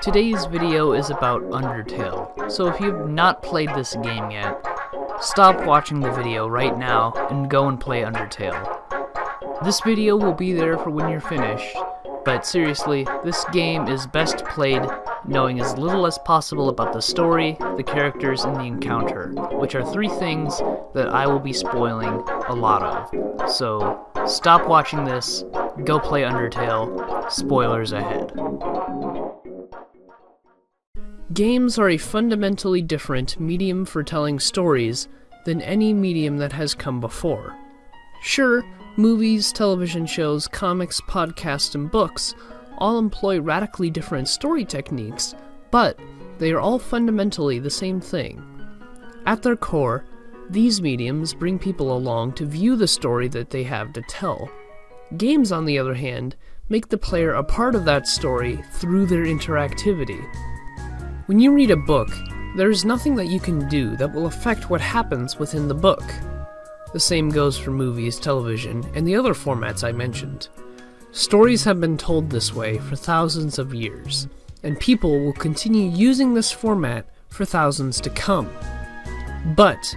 Today's video is about Undertale, so if you've not played this game yet, stop watching the video right now and go and play Undertale. This video will be there for when you're finished, but seriously, this game is best played knowing as little as possible about the story, the characters, and the encounter, which are three things that I will be spoiling a lot of. So, stop watching this, go play Undertale, spoilers ahead. Games are a fundamentally different medium for telling stories than any medium that has come before. Sure, movies, television shows, comics, podcasts, and books all employ radically different story techniques, but they are all fundamentally the same thing. At their core, these mediums bring people along to view the story that they have to tell. Games, on the other hand, make the player a part of that story through their interactivity. When you read a book, there is nothing that you can do that will affect what happens within the book. The same goes for movies, television, and the other formats I mentioned. Stories have been told this way for thousands of years, and people will continue using this format for thousands to come. But,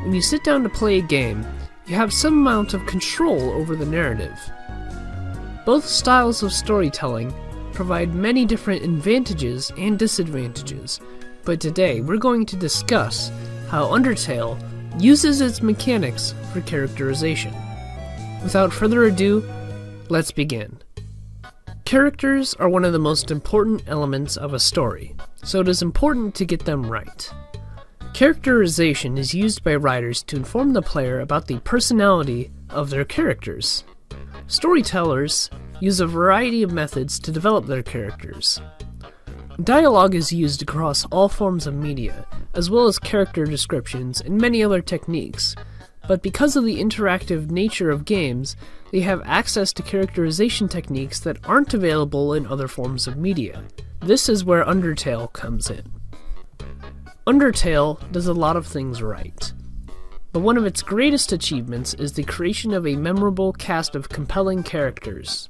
when you sit down to play a game, you have some amount of control over the narrative. Both styles of storytelling provide many different advantages and disadvantages, but today we're going to discuss how Undertale uses its mechanics for characterization. Without further ado, let's begin. Characters are one of the most important elements of a story, so it is important to get them right. Characterization is used by writers to inform the player about the personality of their characters. Storytellers use a variety of methods to develop their characters. Dialogue is used across all forms of media, as well as character descriptions and many other techniques, but because of the interactive nature of games, they have access to characterization techniques that aren't available in other forms of media. This is where Undertale comes in. Undertale does a lot of things right, but one of its greatest achievements is the creation of a memorable cast of compelling characters.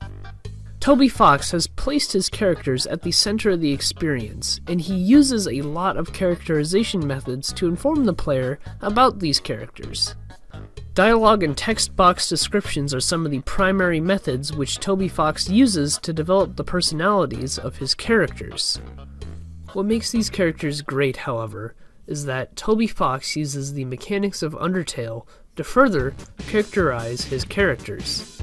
Toby Fox has placed his characters at the center of the experience, and he uses a lot of characterization methods to inform the player about these characters. Dialogue and text box descriptions are some of the primary methods which Toby Fox uses to develop the personalities of his characters. What makes these characters great, however, is that Toby Fox uses the mechanics of Undertale to further characterize his characters.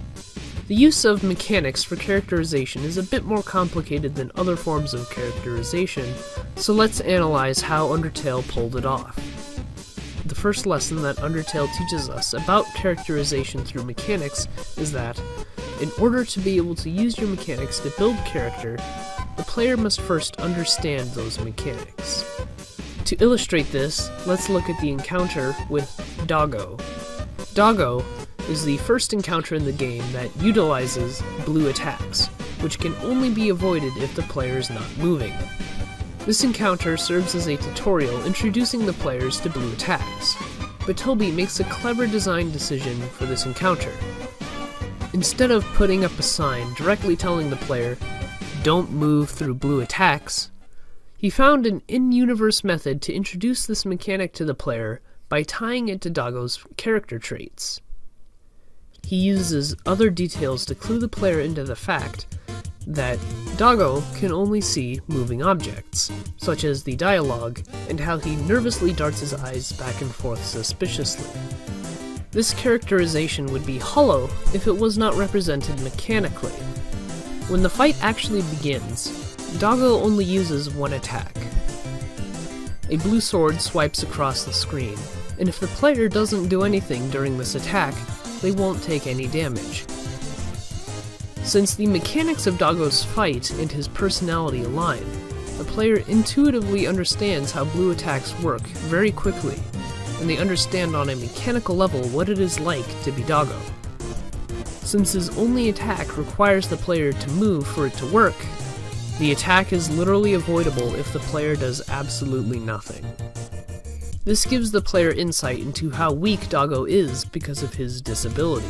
The use of mechanics for characterization is a bit more complicated than other forms of characterization, so let's analyze how Undertale pulled it off. The first lesson that Undertale teaches us about characterization through mechanics is that, in order to be able to use your mechanics to build character, the player must first understand those mechanics. To illustrate this, let's look at the encounter with Doggo. Doggo is the first encounter in the game that utilizes blue attacks, which can only be avoided if the player is not moving. This encounter serves as a tutorial introducing the players to blue attacks, but Toby makes a clever design decision for this encounter. Instead of putting up a sign directly telling the player, "Don't move through blue attacks," he found an in-universe method to introduce this mechanic to the player by tying it to Doggo's character traits. He uses other details to clue the player into the fact that Doggo can only see moving objects, such as the dialogue and how he nervously darts his eyes back and forth suspiciously. This characterization would be hollow if it was not represented mechanically. When the fight actually begins, Doggo only uses one attack. A blue sword swipes across the screen, and if the player doesn't do anything during this attack, they won't take any damage. Since the mechanics of Doggo's fight and his personality align, the player intuitively understands how blue attacks work very quickly, and they understand on a mechanical level what it is like to be Doggo. Since his only attack requires the player to move for it to work, the attack is literally avoidable if the player does absolutely nothing. This gives the player insight into how weak Doggo is because of his disability.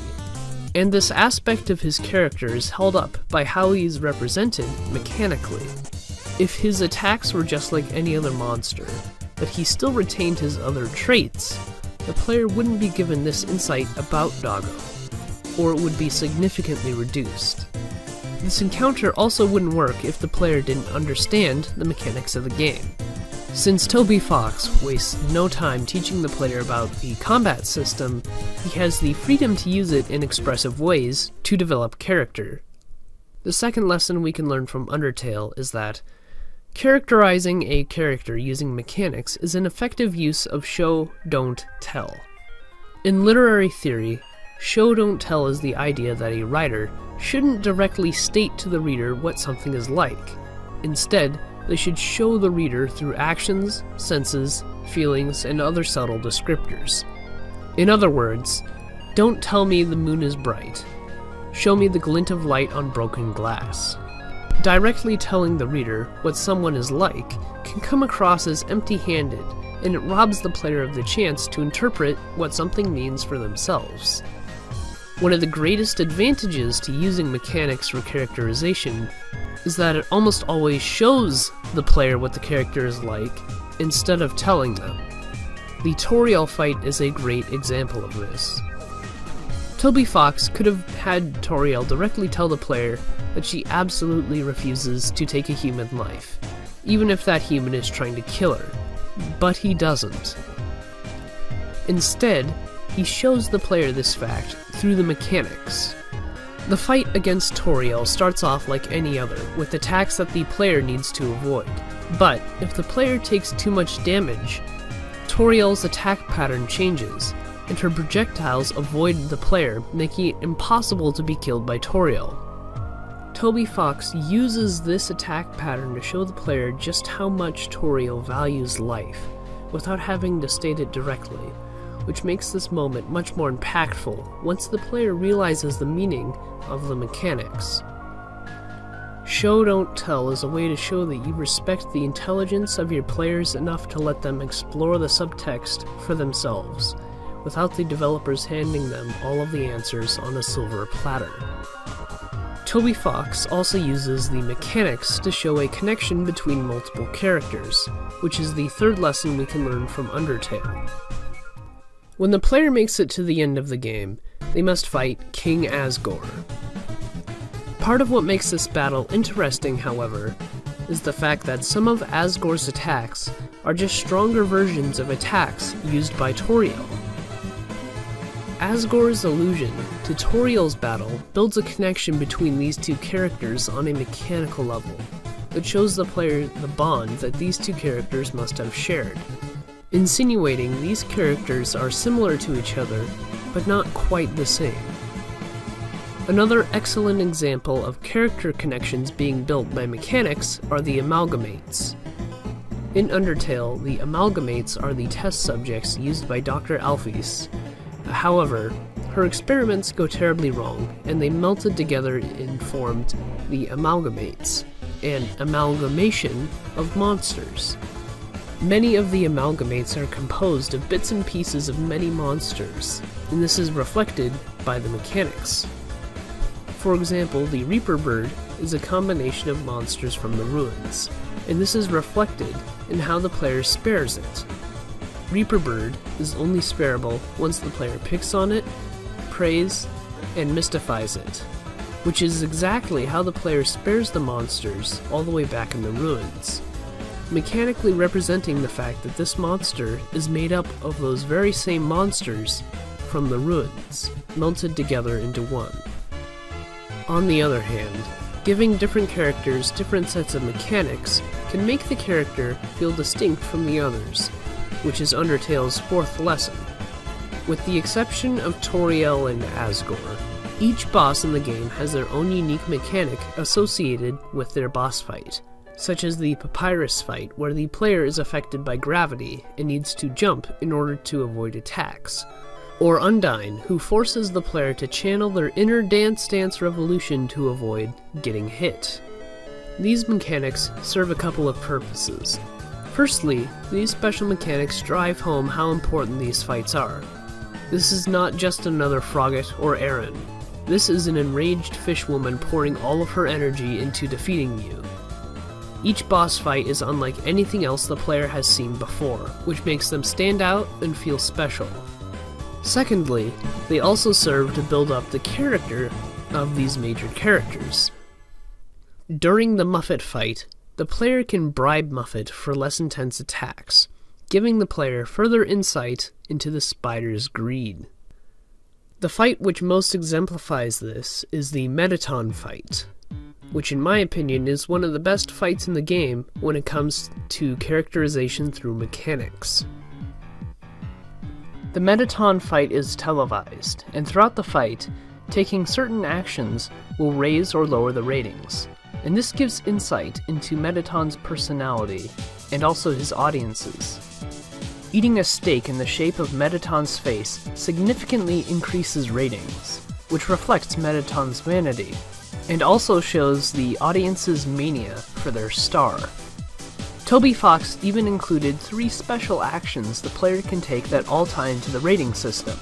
And this aspect of his character is held up by how he is represented mechanically. If his attacks were just like any other monster, but he still retained his other traits, the player wouldn't be given this insight about Doggo, or it would be significantly reduced. This encounter also wouldn't work if the player didn't understand the mechanics of the game. Since Toby Fox wastes no time teaching the player about the combat system, he has the freedom to use it in expressive ways to develop character. The second lesson we can learn from Undertale is that characterizing a character using mechanics is an effective use of show, don't, tell. In literary theory, show, don't, tell is the idea that a writer shouldn't directly state to the reader what something is like. Instead, they should show the reader through actions, senses, feelings, and other subtle descriptors. In other words, don't tell me the moon is bright. Show me the glint of light on broken glass. Directly telling the reader what someone is like can come across as empty-handed, and it robs the player of the chance to interpret what something means for themselves. One of the greatest advantages to using mechanics for characterization is that it almost always shows the player what the character is like, instead of telling them. The Toriel fight is a great example of this. Toby Fox could have had Toriel directly tell the player that she absolutely refuses to take a human life, even if that human is trying to kill her, but he doesn't. Instead, he shows the player this fact through the mechanics. The fight against Toriel starts off like any other, with attacks that the player needs to avoid. But if the player takes too much damage, Toriel's attack pattern changes, and her projectiles avoid the player, making it impossible to be killed by Toriel. Toby Fox uses this attack pattern to show the player just how much Toriel values life, without having to state it directly, which makes this moment much more impactful once the player realizes the meaning of the mechanics. Show, don't tell is a way to show that you respect the intelligence of your players enough to let them explore the subtext for themselves, without the developers handing them all of the answers on a silver platter. Toby Fox also uses the mechanics to show a connection between multiple characters, which is the third lesson we can learn from Undertale. When the player makes it to the end of the game, they must fight King Asgore. Part of what makes this battle interesting, however, is the fact that some of Asgore's attacks are just stronger versions of attacks used by Toriel. Asgore's allusion to Toriel's battle builds a connection between these two characters on a mechanical level that shows the player the bond that these two characters must have shared, insinuating these characters are similar to each other, but not quite the same. Another excellent example of character connections being built by mechanics are the amalgamates. In Undertale, the amalgamates are the test subjects used by Dr. Alphys. However, her experiments go terribly wrong, and they melted together and formed the amalgamates, an amalgamation of monsters. Many of the amalgamates are composed of bits and pieces of many monsters, and this is reflected by the mechanics. For example, the Reaper Bird is a combination of monsters from the ruins, and this is reflected in how the player spares it. Reaper Bird is only spareable once the player picks on it, prays, and mystifies it, which is exactly how the player spares the monsters all the way back in the ruins, mechanically representing the fact that this monster is made up of those very same monsters from the ruins, melted together into one. On the other hand, giving different characters different sets of mechanics can make the character feel distinct from the others, which is Undertale's fourth lesson. With the exception of Toriel and Asgore, each boss in the game has their own unique mechanic associated with their boss fight, such as the Papyrus fight, where the player is affected by gravity and needs to jump in order to avoid attacks, or Undyne, who forces the player to channel their inner Dance Dance Revolution to avoid getting hit. These mechanics serve a couple of purposes. Firstly, these special mechanics drive home how important these fights are. This is not just another Frogget or Aaron. This is an enraged fishwoman pouring all of her energy into defeating you. Each boss fight is unlike anything else the player has seen before, which makes them stand out and feel special. Secondly, they also serve to build up the character of these major characters. During the Muffet fight, the player can bribe Muffet for less intense attacks, giving the player further insight into the spider's greed. The fight which most exemplifies this is the Mettaton fight, which in my opinion is one of the best fights in the game when it comes to characterization through mechanics. The Mettaton fight is televised, and throughout the fight, taking certain actions will raise or lower the ratings, and this gives insight into Mettaton's personality and also his audiences. Eating a steak in the shape of Mettaton's face significantly increases ratings, which reflects Mettaton's vanity, and also shows the audience's mania for their star. Toby Fox even included 3 special actions the player can take that all tie into the rating system.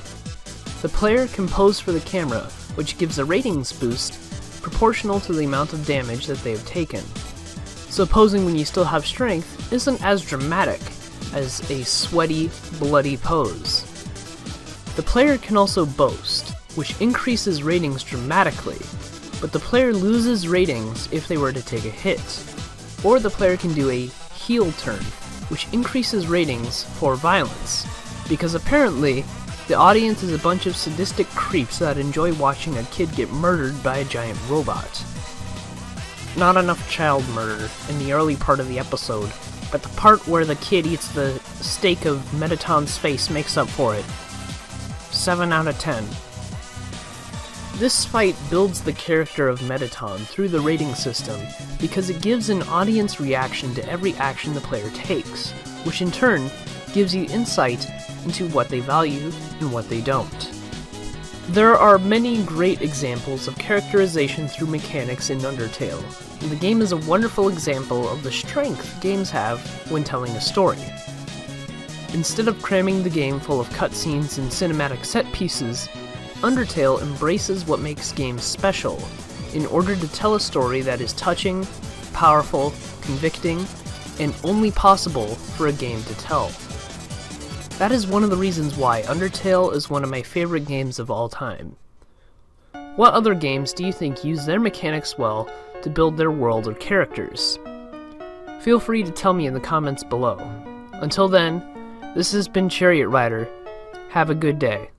The player can pose for the camera, which gives a ratings boost proportional to the amount of damage that they have taken. So posing when you still have strength isn't as dramatic as a sweaty, bloody pose. The player can also boast, which increases ratings dramatically, but the player loses ratings if they were to take a hit. Or the player can do a heel turn, which increases ratings for violence, because apparently the audience is a bunch of sadistic creeps that enjoy watching a kid get murdered by a giant robot. Not enough child murder in the early part of the episode, but the part where the kid eats the steak of Mettaton's face makes up for it. 7 out of 10. This fight builds the character of Mettaton through the rating system because it gives an audience reaction to every action the player takes, which in turn gives you insight into what they value and what they don't. There are many great examples of characterization through mechanics in Undertale, and the game is a wonderful example of the strength games have when telling a story. Instead of cramming the game full of cutscenes and cinematic set pieces, Undertale embraces what makes games special in order to tell a story that is touching, powerful, convicting, and only possible for a game to tell. That is one of the reasons why Undertale is one of my favorite games of all time. What other games do you think use their mechanics well to build their world or characters? Feel free to tell me in the comments below. Until then, this has been Chariot Rider. Have a good day.